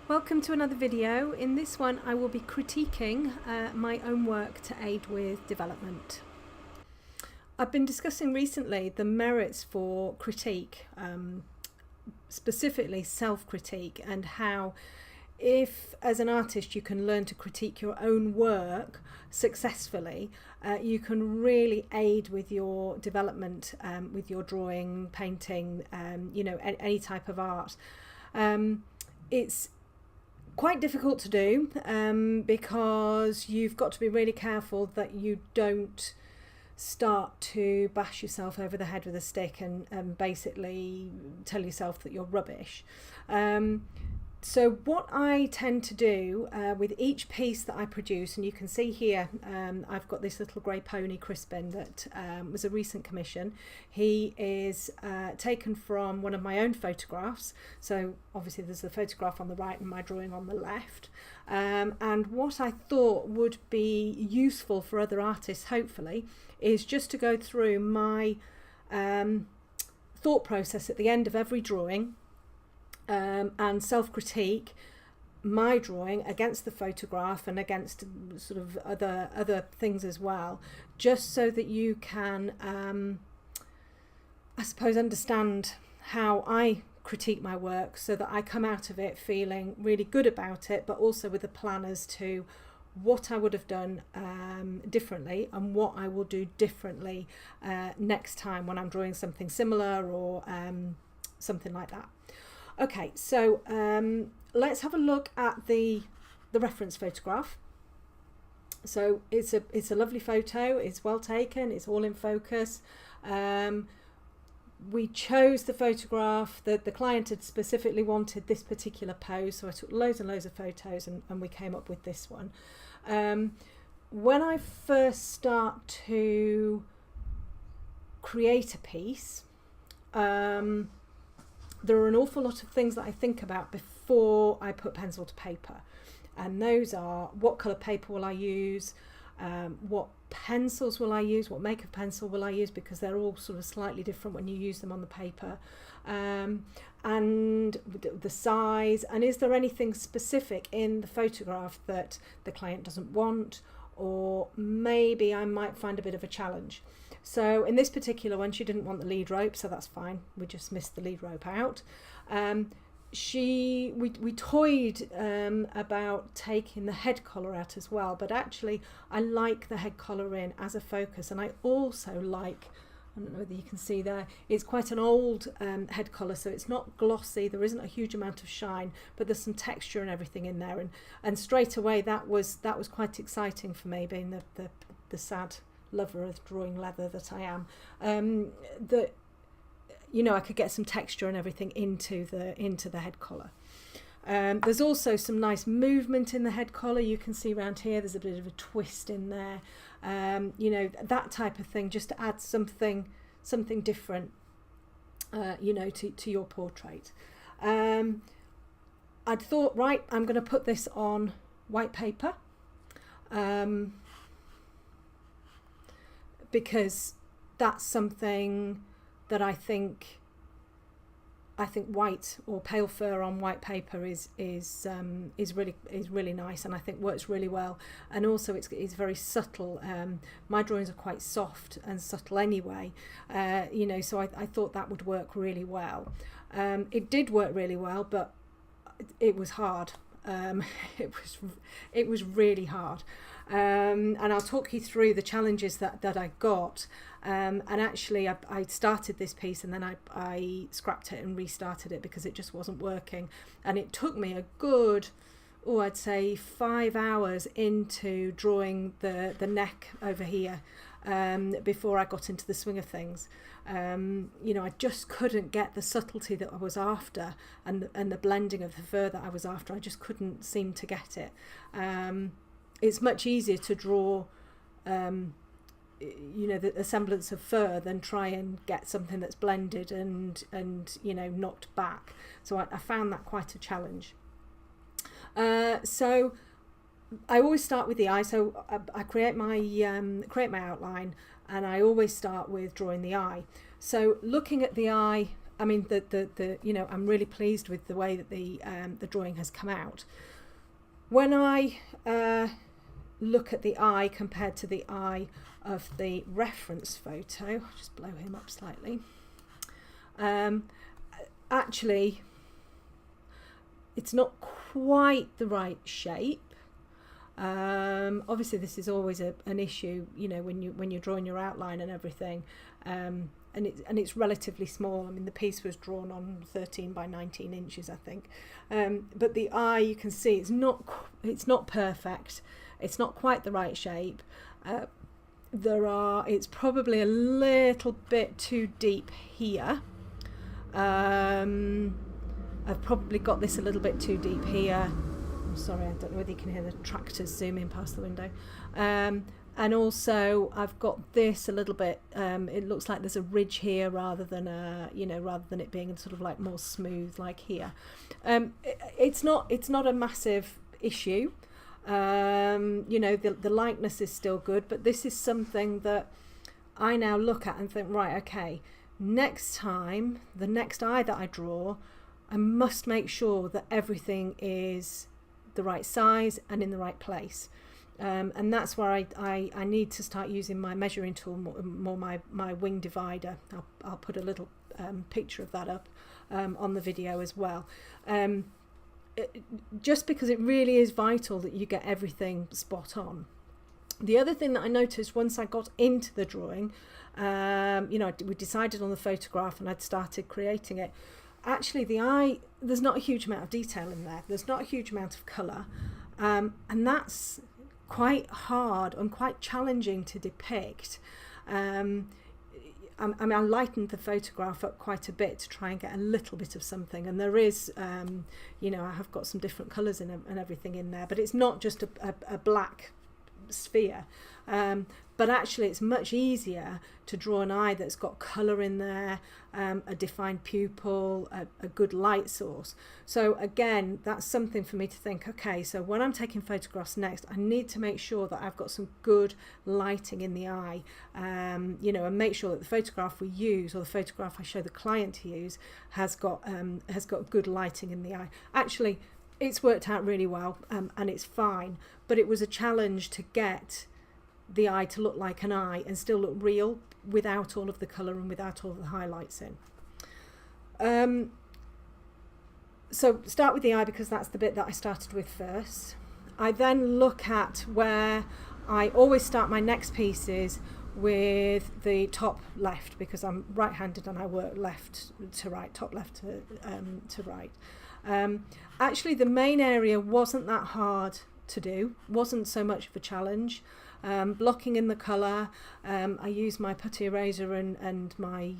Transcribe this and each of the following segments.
Welcome to another video. In this one I will be critiquing my own work to aid with development. I've been discussing recently the merits for critique, specifically self-critique, and how if as an artist you can learn to critique your own work successfully, you can really aid with your development, with your drawing, painting, any type of art. It's quite difficult to do because you've got to be really careful that you don't start to bash yourself over the head with a stick and basically tell yourself that you're rubbish. So what I tend to do with each piece that I produce, and you can see here I've got this little grey pony Crispin that was a recent commission. He is taken from one of my own photographs, so obviously there's the photograph on the right and my drawing on the left, and what I thought would be useful for other artists hopefully is just to go through my thought process at the end of every drawing, and self-critique my drawing against the photograph and against sort of other things as well, just so that you can I suppose understand how I critique my work, so that I come out of it feeling really good about it, but also with a plan as to what I would have done differently and what I will do differently next time when I'm drawing something similar or something like that. Okay, so let's have a look at the reference photograph. So it's a lovely photo. It's well taken. It's all in focus. We chose the photograph that the client had specifically wanted this particular pose, so I took loads and loads of photos and we came up with this one. When I first start to create a piece, there are an awful lot of things that I think about before I put pencil to paper, and those are: what colour paper will I use, what pencils will I use, what make of pencil will I use, because they're all sort of slightly different when you use them on the paper, and the size, and is there anything specific in the photograph that the client doesn't want, or maybe I might find a bit of a challenge. So in this particular one, she didn't want the lead rope, so that's fine. We just missed the lead rope out. We toyed about taking the head collar out as well, but actually I like the head collar in as a focus, and I also like, I don't know whether you can see there, it's quite an old head collar, so it's not glossy, there isn't a huge amount of shine, but there's some texture and everything in there, and straight away that was quite exciting for me, being the sad lover of drawing leather that I am, that I could get some texture and everything into the head collar. There's also some nice movement in the head collar. You can see around here there's a bit of a twist in there, that type of thing, just to add something different to your portrait. I'd thought, right, I'm going to put this on white paper, because that's something that I think white or pale fur on white paper is really nice, and I think works really well, and also it's very subtle. My drawings are quite soft and subtle anyway, so I thought that would work really well. It did work really well, but it was hard. It was really hard. And I'll talk you through the challenges that I got, and actually I started this piece and then I scrapped it and restarted it because it just wasn't working, and it took me a good, I'd say 5 hours into drawing the neck over here before I got into the swing of things. I just couldn't get the subtlety that I was after, and the blending of the fur that I was after. I just couldn't seem to get it. It's much easier to draw the semblance of fur than try and get something that's blended and knocked back. So I found that quite a challenge. So I always start with the eye. So I create my outline, and I always start with drawing the eye. So looking at the eye I mean, the you know, I'm really pleased with the way that the drawing has come out. When I look at the eye compared to the eye of the reference photo, I'll just blow him up slightly. Actually, it's not quite the right shape. Obviously, this is always an issue, you know, when you're drawing your outline and everything. And it's relatively small. I mean, the piece was drawn on 13 by 19 inches, I think. But the eye, you can see, it's not perfect. It's not quite the right shape. It's probably a little bit too deep here. I've probably got this a little bit too deep here. I'm sorry, I don't know whether you can hear the tractors zooming past the window. And also I've got this a little bit, it looks like there's a ridge here rather than it being sort of like more smooth like here. It's not a massive issue. You know, the likeness is still good, but this is something that I now look at and think, right, okay, next time, the next eye that I draw, I must make sure that everything is the right size and in the right place. And that's where I need to start using my measuring tool more my wing divider. I'll put a little picture of that up on the video as well. Just because it really is vital that you get everything spot on. The other thing that I noticed once I got into the drawing, you know, we decided on the photograph and I'd started creating it. Actually, the eye, there's not a huge amount of detail in there. There's not a huge amount of colour. And that's quite hard and quite challenging to depict. I mean, I lightened the photograph up quite a bit to try and get a little bit of something. And there is, you know, I have got some different colours and everything in there. But it's not just a black sphere. But actually it's much easier to draw an eye that's got colour in there, a defined pupil, a good light source. So again, that's something for me to think, okay, so when I'm taking photographs next, I need to make sure that I've got some good lighting in the eye, you know, and make sure that the photograph we use, or the photograph I show the client to use, has got good lighting in the eye. Actually, it's worked out really well, and it's fine, but it was a challenge to get the eye to look like an eye and still look real without all of the colour and without all of the highlights in. So start with the eye because that's the bit that I started with first. I then look at where I always start my next pieces with the top left, because I'm right-handed and I work left to right, top left to right. Actually, the main area wasn't that hard to do, wasn't so much of a challenge. Blocking in the colour, I use my putty eraser and my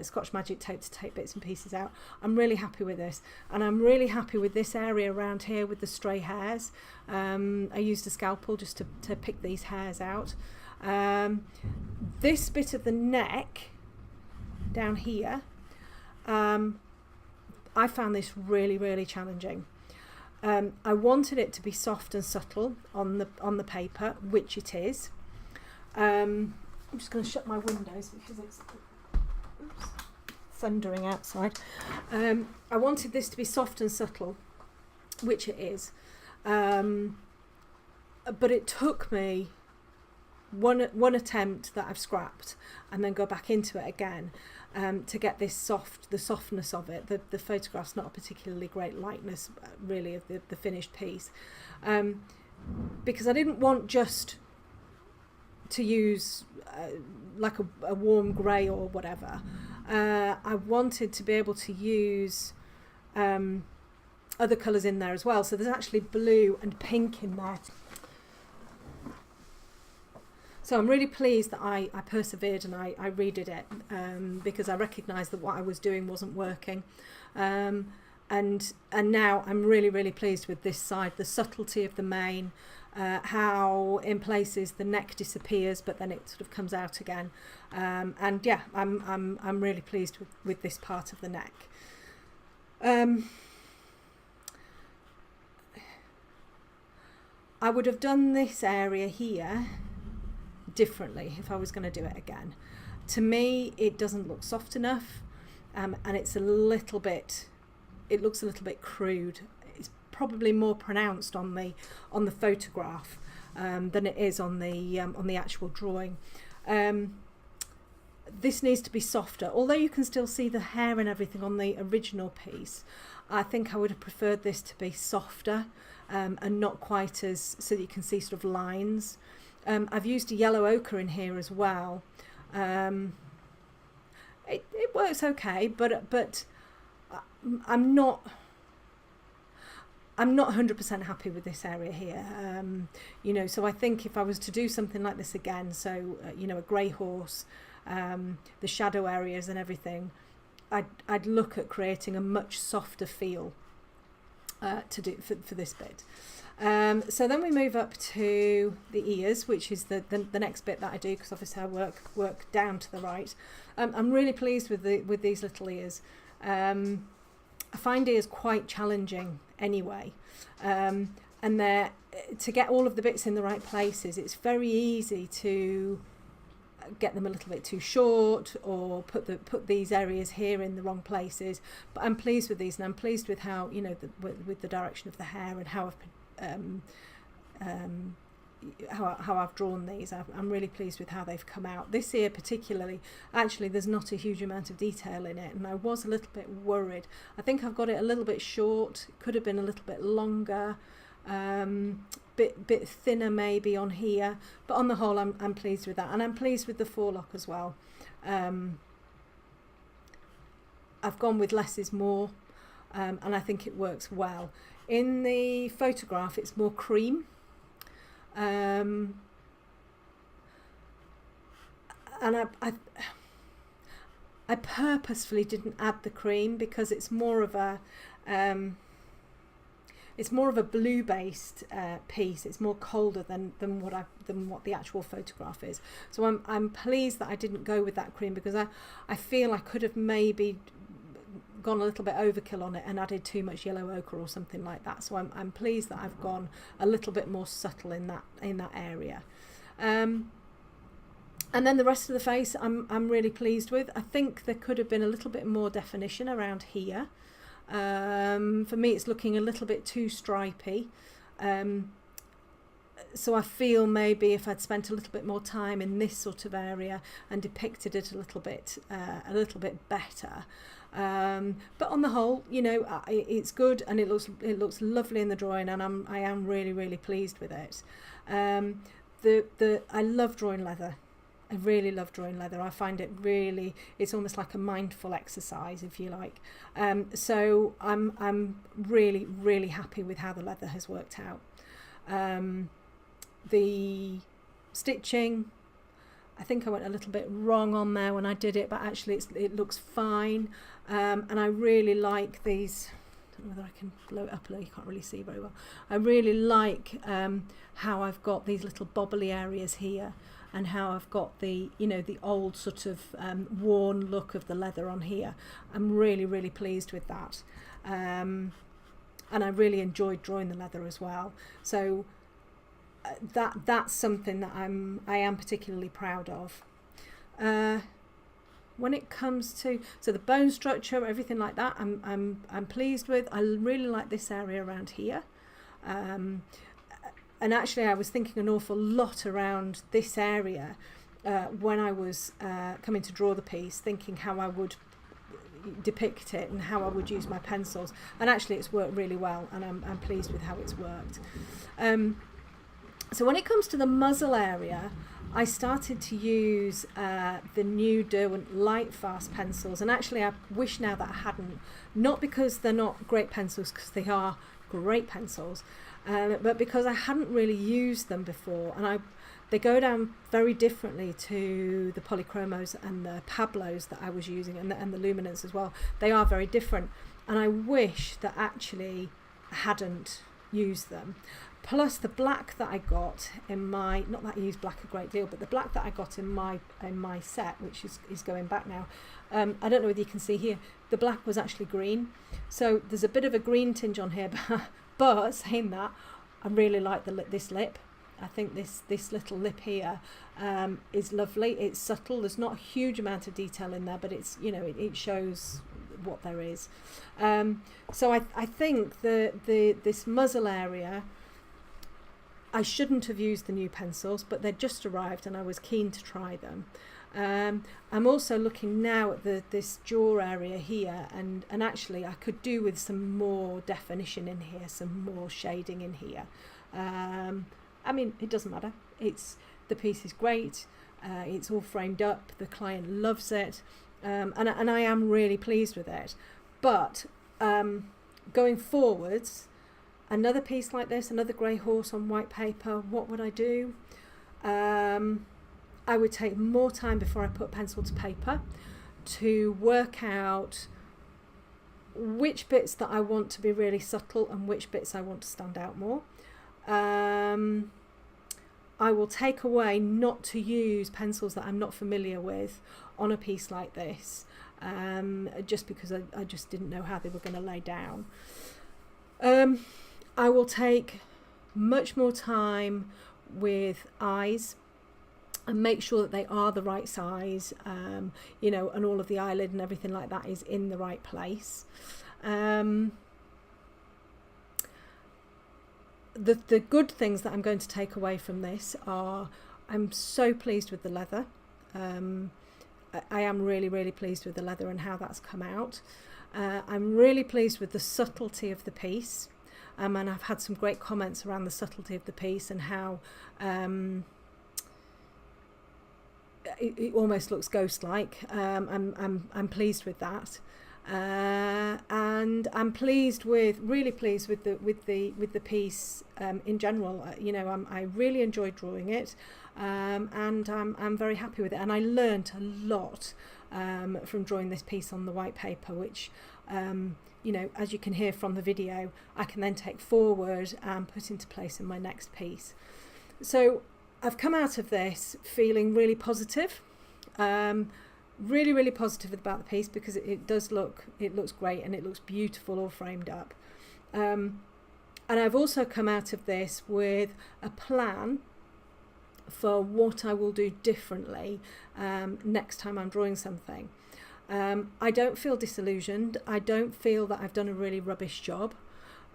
Scotch Magic tape to take bits and pieces out. I'm really happy with this, and I'm really happy with this area around here with the stray hairs. I used a scalpel just to pick these hairs out. This bit of the neck down here, I found this really challenging. I wanted it to be soft and subtle on the paper, which it is. I'm just going to shut my windows because it's thundering outside. I wanted this to be soft and subtle, which it is. But it took me one attempt that I've scrapped and then go back into it again to get the softness of it. The photograph's not a particularly great likeness really of the finished piece, because I didn't want just to use like a warm grey or whatever. I wanted to be able to use other colours in there as well, so there's actually blue and pink in there. So I'm really pleased that I persevered and I redid it, because I recognised that what I was doing wasn't working. And now I'm really pleased with this side, the subtlety of the mane, how in places the neck disappears but then it sort of comes out again. And yeah, I'm really pleased with this part of the neck. I would have done this area here differently if I was going to do it again. To me, it doesn't look soft enough. and it's a little bit, it looks a little bit crude. It's probably more pronounced on the photograph than it is on the actual drawing. This needs to be softer, although you can still see the hair and everything on the original piece. I think I would have preferred this to be softer and not quite as, so that you can see sort of lines. I've used a yellow ochre in here as well. It works okay, but I'm not 100% happy with this area here. You know, so I think if I was to do something like this again, so you know, a grey horse, the shadow areas and everything, I'd look at creating a much softer feel to do for this bit. So then we move up to the ears, which is the next bit that I do, because obviously I work down to the right. I'm really pleased with these little ears. I find ears quite challenging anyway, and they're, to get all of the bits in the right places, it's very easy to get them a little bit too short, or put these areas here in the wrong places. But I'm pleased with these, and I'm pleased with how, you know, with the direction of the hair and how I've drawn these. I'm really pleased with how they've come out. This ear particularly, actually there's not a huge amount of detail in it, and I was a little bit worried. I think I've got it a little bit short, could have been a little bit longer, bit thinner maybe on here, but on the whole I'm pleased with that, and I'm pleased with the forelock as well. I've gone with less is more, and I think it works well. In the photograph it's more cream, and I purposefully didn't add the cream because it's more of a blue based piece. It's more colder than what the actual photograph is. So I'm pleased that I didn't go with that cream, because I feel I could have maybe gone a little bit overkill on it and added too much yellow ochre or something like that. So I'm pleased that I've gone a little bit more subtle in that area. And then the rest of the face I'm really pleased with. I think there could have been a little bit more definition around here. For me it's looking a little bit too stripy, so I feel maybe if I'd spent a little bit more time in this sort of area and depicted it a little bit better, but on the whole, you know, it's good, and it looks lovely in the drawing, and I am really pleased with it. I love drawing leather. I really love drawing leather. I find it really, it's almost like a mindful exercise, if you like. So I'm really happy with how the leather has worked out. The stitching, I think I went a little bit wrong on there when I did it, but actually it looks fine. And I really like these. I don't know whether I can blow it up a little, you can't really see very well. I really like how I've got these little bobbly areas here, and how I've got the, you know, the old sort of worn look of the leather on here. I'm really pleased with that, and I really enjoyed drawing the leather as well. So that's something that I am particularly proud of. When it comes to the bone structure, everything like that, I'm pleased with. I really like this area around here. And actually I was thinking an awful lot around this area when I was coming to draw the piece, thinking how I would depict it and how I would use my pencils, and actually it's worked really well, and I'm pleased with how it's worked. So when it comes to the muzzle area, I started to use the new Derwent Light Fast pencils, and actually I wish now that I hadn't, not because they're not great pencils, because they are great pencils, but because I hadn't really used them before, and they go down very differently to the polychromos and the Pablos that I was using, and the luminance as well. They are very different, and I wish that actually I hadn't used them. Plus the black that I got in my, not that I use black a great deal, but the black that I got in my set, which is going back now, I don't know whether you can see here, the black was actually green, so there's a bit of a green tinge on here, but saying that, I really like this lip. I think this little lip here is lovely. It's subtle. There's not a huge amount of detail in there, but it's, you know, it shows what there is. So I think this muzzle area, I shouldn't have used the new pencils, but they'd just arrived and I was keen to try them. I'm also looking now at this jaw area here, and actually I could do with some more definition in here, some more shading in here. I mean, it doesn't matter. The piece is great. It's all framed up. The client loves it, and I am really pleased with it. But going forwards, another piece like this, another grey horse on white paper, what would I do? I would take more time before I put pencil to paper to work out which bits that I want to be really subtle and which bits I want to stand out more. I will take away not to use pencils that I'm not familiar with on a piece like this, just because I just didn't know how they were going to lay down. I will take much more time with eyes and make sure that they are the right size, you know, and all of the eyelid and everything like that is in the right place. The good things that I'm going to take away from this are, I'm so pleased with the leather. I am really, really pleased with the leather and how that's come out. I'm really pleased with the subtlety of the piece. And I've had some great comments around the subtlety of the piece and how it almost looks ghost-like. I'm pleased with that, and I'm really pleased with the piece in general. You know, I really enjoyed drawing it, and I'm very happy with it. And I learnt a lot from drawing this piece on the white paper, which you know, as you can hear from the video, I can then take forward and put into place in my next piece. So I've come out of this feeling really positive, really, really positive about the piece, because it looks great and it looks beautiful all framed up. And I've also come out of this with a plan for what I will do differently next time I'm drawing something. I don't feel disillusioned. I don't feel that I've done a really rubbish job.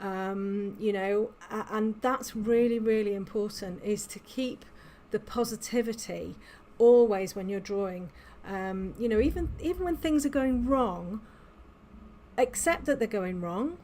You know, and that's really, really important, is to keep the positivity always when you're drawing. You know, even when things are going wrong, accept that they're going wrong,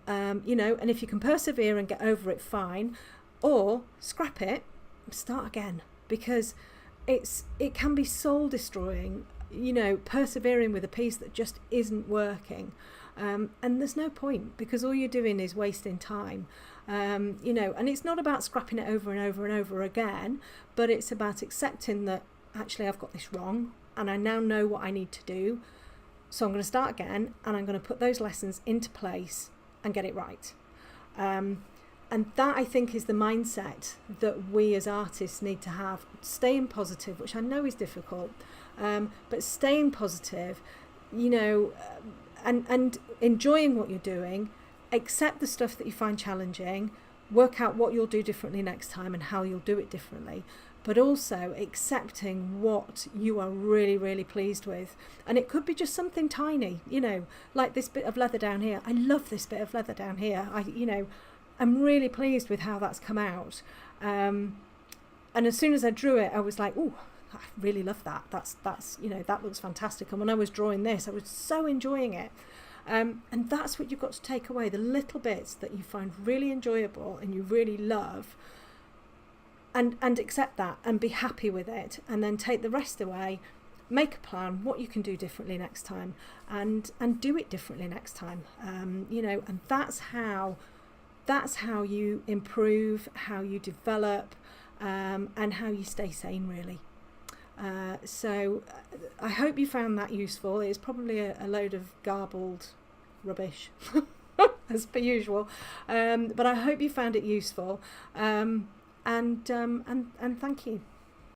you know, and if you can persevere and get over it, fine, or scrap it, start again, because it can be soul destroying, you know, persevering with a piece that just isn't working. And there's no point, because all you're doing is wasting time. You know, and it's not about scrapping it over and over and over again, but it's about accepting that actually I've got this wrong and I now know what I need to do, so I'm going to start again and I'm going to put those lessons into place and get it right. And that, I think, is the mindset that we as artists need to have. Staying positive, which I know is difficult, but staying positive, you know, and enjoying what you're doing. Accept the stuff that you find challenging, work out what you'll do differently next time and how you'll do it differently, but also accepting what you are really, really pleased with. And it could be just something tiny, you know, like this bit of leather down here. I love this bit of leather down here. You know, I'm really pleased with how that's come out. And as soon as I drew it, I was like, oh, I really love that. That's you know, that looks fantastic. And when I was drawing this, I was so enjoying it. And that's what you've got to take away, the little bits that you find really enjoyable and you really love, and accept that and be happy with it, and then take the rest away, make a plan what you can do differently next time, and do it differently next time. You know, and that's how you improve, how you develop, and how you stay sane, really. So I hope you found that useful. It's probably a load of garbled rubbish as per usual, but I hope you found it useful, and thank you.